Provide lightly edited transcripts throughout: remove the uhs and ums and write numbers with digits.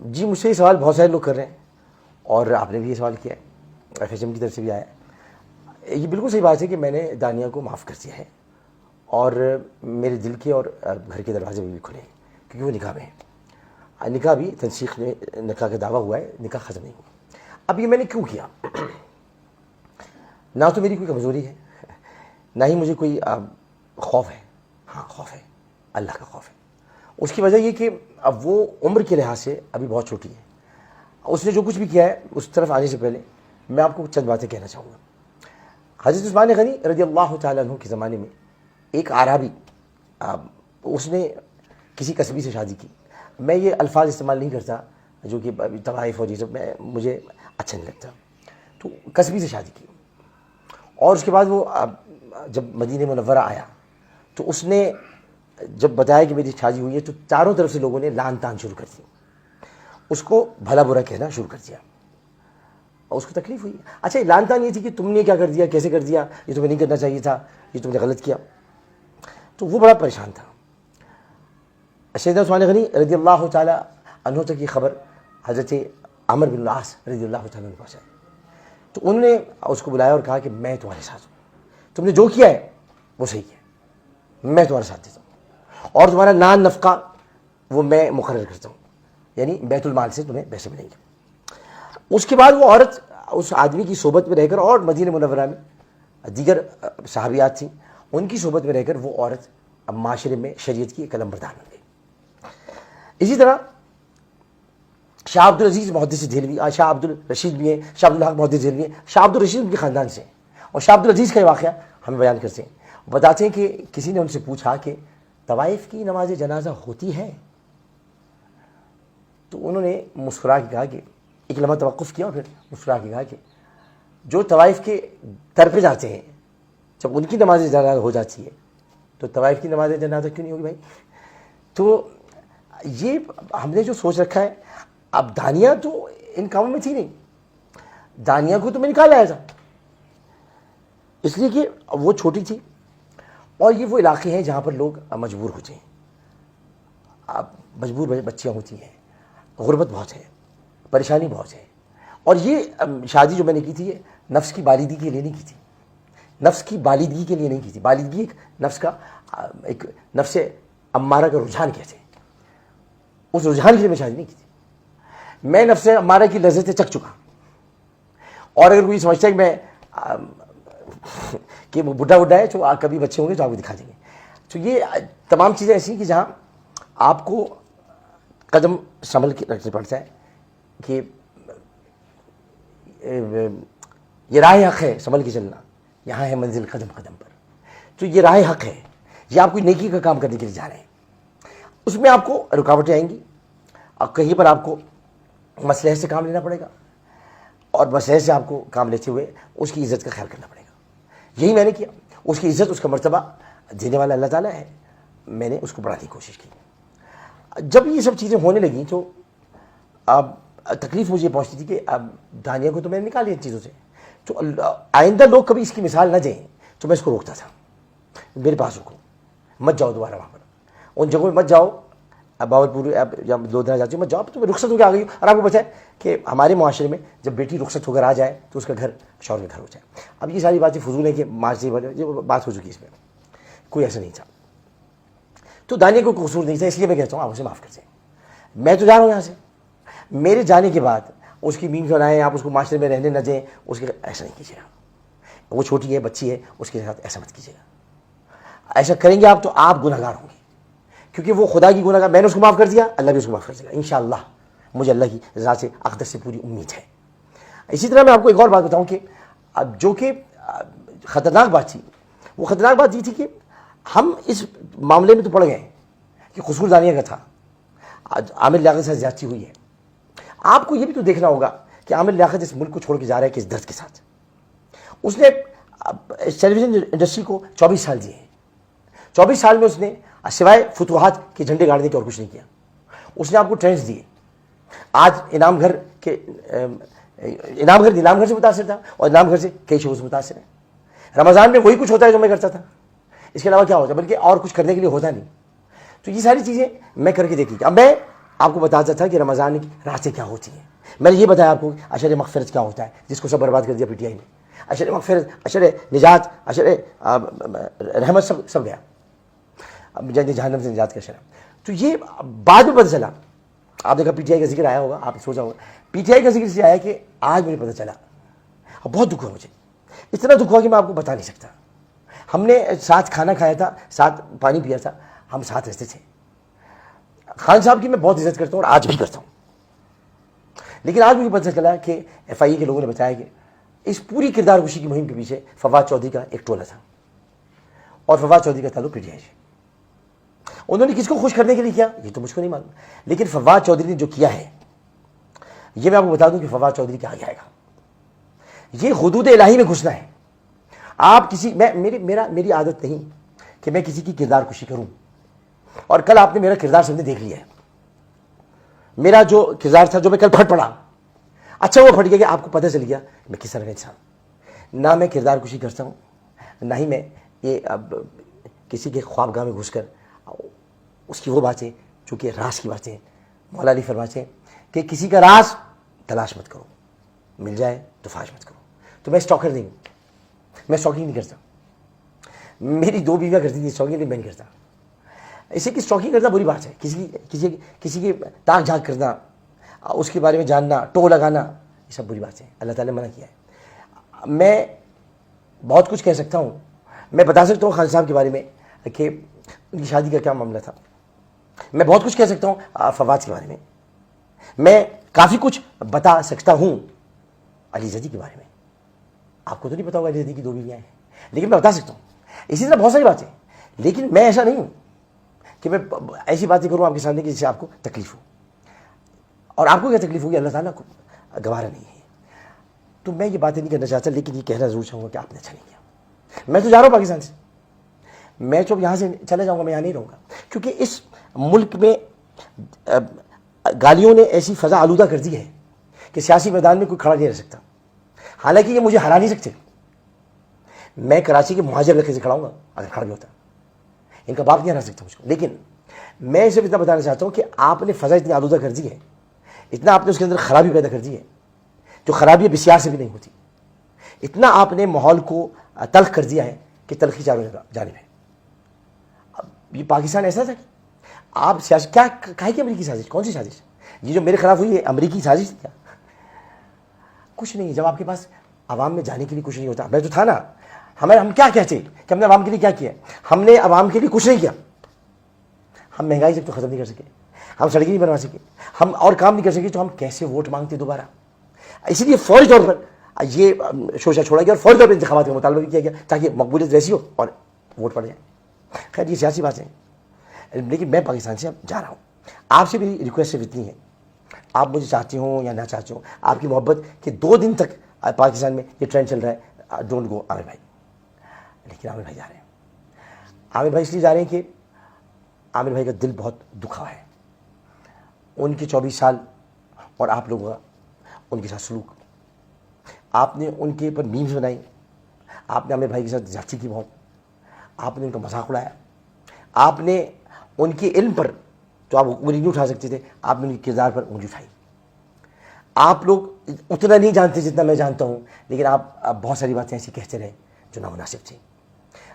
جی مجھ سے یہ سوال بہت سارے لوگ کر رہے ہیں اور آپ نے بھی یہ سوال کیا ہے، ایف ایچ ایم کی طرف سے بھی آیا ہے۔ یہ بالکل صحیح بات ہے کہ میں نے دانیہ کو معاف کر دیا ہے اور میرے دل کے اور گھر کے دروازے بھی کھلے ہیں کیونکہ وہ نکاح میں ہے۔ نکاح بھی تنسیخ میں نکاح کا دعویٰ ہوا ہے، نکاح ختم نہیں ہوا۔ اب یہ میں نے کیوں کیا؟ نہ تو میری کوئی کمزوری ہے، نہ ہی مجھے کوئی خوف ہے۔ ہاں خوف ہے، اللہ کا خوف ہے۔ اس کی وجہ یہ کہ اب وہ عمر کے لحاظ سے ابھی بہت چھوٹی ہے۔ اس نے جو کچھ بھی کیا ہے اس طرف آنے سے پہلے میں آپ کو چند باتیں کہنا چاہوں گا۔ حضرت عثمان غنی رضی اللہ تعالیٰ عنہ کے زمانے میں ایک اعرابی، اس نے کسی قصبی سے شادی کی۔ میں یہ الفاظ استعمال نہیں کرتا جو کہ طوائف اور یہ سب مجھے اچھا نہیں لگتا۔ تو قصبی سے شادی کی اور اس کے بعد وہ جب مدینہ منورہ آیا تو اس نے جب بتایا کہ میری شادی ہوئی ہے تو چاروں طرف سے لوگوں نے لان تان شروع کر دی، اس کو بھلا برا کہنا شروع کر دیا اور اس کو تکلیف ہوئی۔ اچھا لان تان یہ تھی کہ تم نے کیا کر دیا، کیسے کر دیا، یہ تمہیں نہیں کرنا چاہیے تھا، یہ تم نے غلط کیا۔ تو وہ بڑا پریشان تھا۔ سیدنا عثمان غنی رضی اللہ تعالیٰ عنہ تک یہ خبر حضرت عمر بن العاص رضی اللہ تعالیٰ عنہ پہنچائی تو انہوں نے اس کو بلایا اور کہا کہ میں تمہارے ساتھ ہوں، تم نے جو کیا ہے وہ صحیح کیا، میں تمہارے ساتھ دیتا ہوں اور تمہارا نان نفقہ وہ میں مقرر کرتا ہوں، یعنی بیت المال سے تمہیں پیسے ملیں گے۔ اس کے بعد وہ عورت اس آدمی کی صحبت میں رہ کر اور مدینہ منورہ میں دیگر صحابیات تھیں، ان کی صحبت میں رہ کر وہ عورت اب معاشرے میں شریعت کی ایک علم بردار بن گئی۔ اسی طرح شاہ عبد العزیز محدث دہلوی، شاہ عبد الرشید بھی ہیں، شاہ عبد الحق محدث دہلوی ہیں، شاہ عبد الرشید ان کے خاندان سے ہیں اور شاہ عبد العزیز کا یہ واقعہ ہمیں بیان کرتے ہیں۔ بتاتے ہیں کہ کسی نے ان سے پوچھا کہ طوائف کی نماز جنازہ ہوتی ہے؟ تو انہوں نے مسکرا کے کہا کہ ایک لمحہ توقف کیا اور پھر مسکرا کے کہا کہ جو طوائف کے در پہ جاتے ہیں جب ان کی نماز جنازہ ہو جاتی ہے تو طوائف کی نماز جنازہ کیوں نہیں ہوگی بھائی؟ تو یہ ہم نے جو سوچ رکھا ہے، اب دانیہ تو ان کاموں میں تھی نہیں، دانیہ کو تو میں نکال لایا تھا اس لیے کہ وہ چھوٹی تھی اور یہ وہ علاقے ہیں جہاں پر لوگ مجبور ہوتے ہیں، اب مجبور بچیاں ہوتی ہیں، غربت بہت ہے، پریشانی بہت ہے۔ اور یہ شادی جو میں نے کی تھی یہ نفس کی بالدگی کے لیے نہیں کی تھی، نفس کی بالدگی کے لیے نہیں کی تھی۔ بالدگی ایک نفس کا ایک نفس امارہ کا رجحان کہتے ہیں، اس رجحان کے لیے میں شادی نہیں کی تھی۔ میں نفس امارہ کی لذتیں چکھ چکا، اور اگر کوئی سمجھتا ہے کہ میں کہ وہ بڈھا ہے تو کبھی بچے ہوں گے تو آپ کو دکھا دیں گے۔ تو یہ تمام چیزیں ایسی ہیں کہ جہاں آپ کو قدم سنبھل کے رکھنا پڑتا ہے کہ یہ راہ حق ہے، سنبھل کے چلنا، یہاں ہے منزل قدم قدم پر۔ تو یہ راہ حق ہے، یہ آپ کوئی نیکی کا کام کرنے کے لیے جا رہے ہیں، اس میں آپ کو رکاوٹیں آئیں گی اور کہیں پر آپ کو مصلحت سے کام لینا پڑے گا اور مصلحت سے آپ کو کام لیتے ہوئے اس کی عزت کا خیال کرنا پڑے گا۔ یہی میں نے کیا، اس کی عزت، اس کا مرتبہ دینے والا اللہ تعالیٰ ہے، میں نے اس کو بڑھانے کی کوشش کی۔ جب یہ سب چیزیں ہونے لگیں تو اب تکلیف مجھے پہنچتی تھی کہ اب دانیہ کو تو میں نے نکال لیا ان چیزوں سے، تو آئندہ لوگ کبھی اس کی مثال نہ دیں تو میں اس کو روکتا تھا، میرے پاس رکو، مت جاؤ دوبارہ وہاں پر، ان جگہوں میں مت جاؤ، اب باولپور اب جب دو دن جاتی ہوں مت جاؤ، تو میں رخصت ہو کے آ گئی ہوں۔ اور آپ کو پتہ ہے کہ ہمارے معاشرے میں جب بیٹی رخصت ہو کر آ جائے تو اس کا گھر شوہر کا گھر ہو جائے۔ اب یہ ساری باتیں فضول ہیں کہ معاشرے بات ہو چکی اس میں، کوئی ایسا نہیں تھا۔ تو دانیہ کو قصور نہیں تھا، اس لیے میں کہتا ہوں آپ اسے معاف کر دیں، میں تو جا رہا ہوں یہاں سے۔ میرے جانے کے بعد اس کی میم بنائیں، آپ اس کو معاشرے میں رہنے نہ دیں، اس کے ایسا نہیں کیجیے گا، وہ چھوٹی ہے، بچی ہے، اس کے ساتھ ایسا مت کیجیے گا۔ ایسا کریں گے آپ تو آپ گناہ گار ہوں گے، کیونکہ وہ خدا کی گناہ گار، میں نے اس کو معاف کر دیا، اللہ بھی اس کو معاف کر دے گا انشاءاللہ، مجھے اللہ کی رضا سے اقدس سے پوری امید ہے۔ اسی طرح میں آپ کو ایک اور بات بتاؤں کہ جو کہ خطرناک بات تھی، وہ خطرناک بات یہ تھی کہ ہم اس معاملے میں تو پڑ گئے کہ قصور دانیہ کا تھا، عامر لیاقت کے ساتھ زیادتی ہوئی ہے۔ آپ کو یہ بھی تو دیکھنا ہوگا کہ عامر لیاقت اس ملک کو چھوڑ کے جا رہا ہے کس درد کے ساتھ۔ اس نے ٹیلی ویژن انڈسٹری کو 24 سال دیے ہیں، 24 سال میں اس نے سوائے فتوحات کے جھنڈے گاڑنے کے اور کچھ نہیں کیا۔ اس نے آپ کو ٹرینڈز دیے، آج انعام گھر نیلام گھر سے متاثر تھا اور انعام گھر سے کئی شعبوں سے متاثر ہے۔ رمضان میں وہی کچھ ہوتا ہے جو میں کرتا تھا، اس کے علاوہ کیا ہوتا ہے، بلکہ اور کچھ کرنے کے لیے ہوتا نہیں۔ تو یہ ساری چیزیں میں کر کے دیکھی۔ اب میں آپ کو بتاتا تھا کہ رمضان کی راتیں کیا ہوتی ہیں. میں نے یہ بتایا آپ کو عشر مغفرت کیا ہوتا ہے, جس کو سب برباد کر دیا پی ٹی آئی نے. عشر مغفرت, عشر نجات, عشر رحمت سب گیا, جہنم سے نجات کا عشر. تو یہ بعد میں پتہ چلا, آپ دیکھا پی ٹی آئی کا ذکر آیا ہوگا, آپ نے سوچا ہوگا پی ٹی آئی کا ذکر اس لیے آیا کہ آج مجھے پتہ چلا, بہت دکھ ہوا مجھے, اتنا دکھ ہوا کہ میں آپ کو بتا نہیں سکتا. ہم نے ساتھ کھانا کھایا تھا, ساتھ پانی پیا تھا, ہم ساتھ رہتے تھے. خان صاحب کی میں بہت عزت کرتا ہوں اور آج بھی کرتا ہوں, لیکن آج مجھے پتہ چلا کہ ایف آئی اے کے لوگوں نے بتایا کہ اس پوری کردار کشی کی مہم کے پیچھے فواد چودھری کا ایک ٹولہ تھا, اور فواد چودھری کا تعلق پی ٹی آئی سے. انہوں نے کس کو خوش کرنے کے لیے کیا یہ تو مجھ کو نہیں معلوم, لیکن فواد چودھری نے جو کیا ہے یہ میں آپ کو بتا دوں کہ فواد چودھری کیا آگے آئے گا. یہ حدود الہی میں گھسنا ہے. آپ کسی میری عادت نہیں کہ میں کسی کی کردار کشی کروں, اور کل آپ نے میرا کردار سب نے دیکھ لیا ہے. میرا جو کردار تھا جو میں کل پھٹ پڑا, اچھا وہ پھٹ گیا کہ آپ کو پتہ چل گیا میں کس طرح کا انسان. نہ میں کردار کشی کرتا ہوں, نہ ہی میں یہ کسی کے خوابگاہ میں گھس کر اس کی وہ باتیں جو کہ راز کی باتیں. مولا علی فرماتے ہیں کہ کسی کا راز تلاش مت کرو, مل جائے تو فاش مت کرو. تو میں اسٹاکر نہیں ہوں, میں اسٹاکنگ نہیں کرتا. میری 2 بیویاں کرتی تھی اسٹاکنگ, نہیں میں نہیں کرتا. اسے کہ اسٹاکنگ کرنا بری بات ہے, کسی کی تاک جھانک کرنا, اس کے بارے میں جاننا, ٹو لگانا, یہ سب بری بات ہے, اللہ تعالیٰ نے منع کیا ہے. میں بہت کچھ کہہ سکتا ہوں, میں بتا سکتا ہوں خان صاحب کے بارے میں کہ ان کی شادی کا کیا معاملہ تھا. میں بہت کچھ کہہ سکتا ہوں فواد کے بارے میں. میں کافی کچھ بتا سکتا ہوں علی زدی کے بارے میں. آپ کو تو نہیں پتا ہوگا علی زدی کی 2 بیویاں ہیں, لیکن میں بتا سکتا ہوں. اسی طرح بہت ساری باتیں, لیکن میں ایسا نہیں ہوں کہ میں ایسی باتیں کروں آپ کے سامنے کہ جس سے آپ کو تکلیف ہو. اور آپ کو کیا تکلیف ہوگی اللہ تعالیٰ کو گوارا نہیں ہے. تو میں یہ باتیں نہیں کرنا چاہتا, لیکن یہ کہنا ضرور چاہوں گا کہ آپ نے اچھا نہیں کیا. میں تو جا رہا ہوں پاکستان سے, میں جب یہاں سے چلے جاؤں گا میں یہاں نہیں رہوں گا, کیونکہ اس ملک میں گالیوں نے ایسی فضا آلودہ کر دی ہے کہ سیاسی میدان میں کوئی کھڑا نہیں رہ سکتا. حالانکہ یہ مجھے ہرا نہیں سکتے. میں کراچی کے مہاجر علاقے سے کھڑا ہوں گا اگر کھڑا بھی ہوتا, ان کا باپ نہیں ہرا سکتا مجھ کو. لیکن میں صرف اتنا بتانا چاہتا ہوں کہ آپ نے فضا اتنی آلودہ کر دی ہے, اتنا آپ نے اس کے اندر خرابی پیدا کر دی ہے جو خرابی بسیار سے بھی نہیں ہوتی. اتنا آپ نے ماحول کو تلخ کر دیا ہے کہ تلخی چاروں جانب ہے. اب یہ پاکستان ایسا تھا کہ آپ سیاسی کیا کہے کہ امریکی سازش, کون سی سازش؟ یہ جو میرے خلاف ہوئی ہے امریکی سازش تھی کیا؟ کچھ نہیں. جب آپ کے پاس عوام میں جانے کے لیے کچھ نہیں ہوتا, میں تو تھا نا, ہم کیا کہتے ہیں کہ ہم نے عوام کے لیے کیا کیا؟ ہم نے عوام کے لیے کچھ نہیں کیا. ہم مہنگائی سے تو ختم نہیں کر سکے, ہم سڑکیں نہیں بنوا سکے, ہم اور کام نہیں کر سکے, تو ہم کیسے ووٹ مانگتے دوبارہ؟ اسی لیے فوری طور پر یہ شوشہ چھوڑا گیا اور فوری طور پر انتخابات کا مطالبہ بھی کیا گیا تاکہ مقبولیت ویسی ہو اور ووٹ پڑ جائے. خیر یہ سیاسی باتیں ہیں, لیکن میں پاکستان سے اب جا رہا ہوں. آپ سے میری ریکویسٹ صرف اتنی ہے, آپ مجھے چاہتے ہوں یا نہ چاہتے ہوں, آپ کی محبت کہ 2 دن تک پاکستان میں یہ ٹرینڈ چل رہا ہے ڈونٹ گو عامر بھائی. لیکن عامر بھائی جا رہے ہیں. عامر بھائی اس لیے جا رہے ہیں کہ عامر بھائی کا دل بہت دکھا ہے. ان کے 24 سال اور آپ لوگوں کا ان کے ساتھ سلوک, آپ نے ان کے اوپر میمز بنائی, آپ نے عامر بھائی کے ساتھ زیادتی کی بہت, آپ نے ان کا مذاق اڑایا, آپ نے ان کے علم پر تو آپ انگلی نہیں اٹھا سکتے تھے, آپ نے ان کے کردار پر انگلی اٹھائی. آپ لوگ اتنا نہیں جانتے جتنا میں جانتا ہوں, لیکن آپ بہت ساری باتیں ایسی کہتے رہے جو نامناسب تھیں.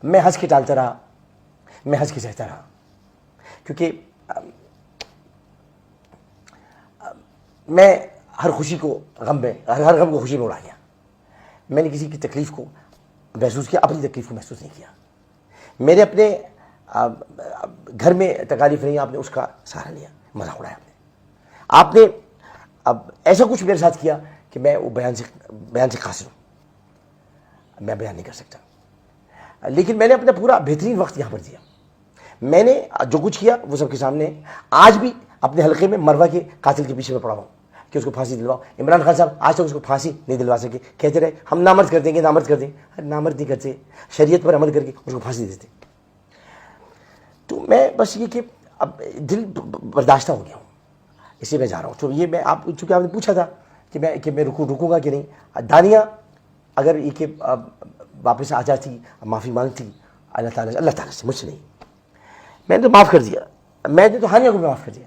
میں ہنس کے ٹالتا رہا, میں ہنس کے سہتا رہا, کیونکہ میں ہر خوشی کو غم میں, ہر غم کو خوشی میں اڑا گیا. میں نے کسی کی تکلیف کو محسوس کیا, اپنی تکلیف کو محسوس نہیں کیا. میرے اپنے گھر میں تکالیف نہیں, آپ نے اس کا سہارا لیا, مذاق اڑایا آپ نے. اب ایسا کچھ میرے ساتھ کیا کہ میں وہ بیان سے قاصر ہوں, میں بیان نہیں کر سکتا. لیکن میں نے اپنا پورا بہترین وقت یہاں پر دیا. میں نے جو کچھ کیا وہ سب کے سامنے. آج بھی اپنے حلقے میں مروہ کے قاتل کے پیچھے میں پڑا ہوں کہ اس کو پھانسی دلواؤ. عمران خان صاحب آج تک اس کو پھانسی نہیں دلوا سکے, کہتے رہے ہم نامرد کر دیں گے, نامرد کر دیں گے. نامرد نہیں کرتے, شریعت پر عمل کر کے اس کو پھانسی دیتے. تو میں بس یہ کہ اب دل برداشتہ ہو گیا ہوں, اس لیے میں جا رہا ہوں. تو یہ میں آپ چونکہ آپ نے پوچھا تھا کہ میں رکوں گا کہ نہیں, دانیہ اگر یہ کہ واپس آ جاتی, معافی مانگتی اللہ تعالیٰ سے, مجھ سے نہیں, میں نے تو معاف کر دیا. میں نے تو ہانیہ کو بھی معاف کر دیا.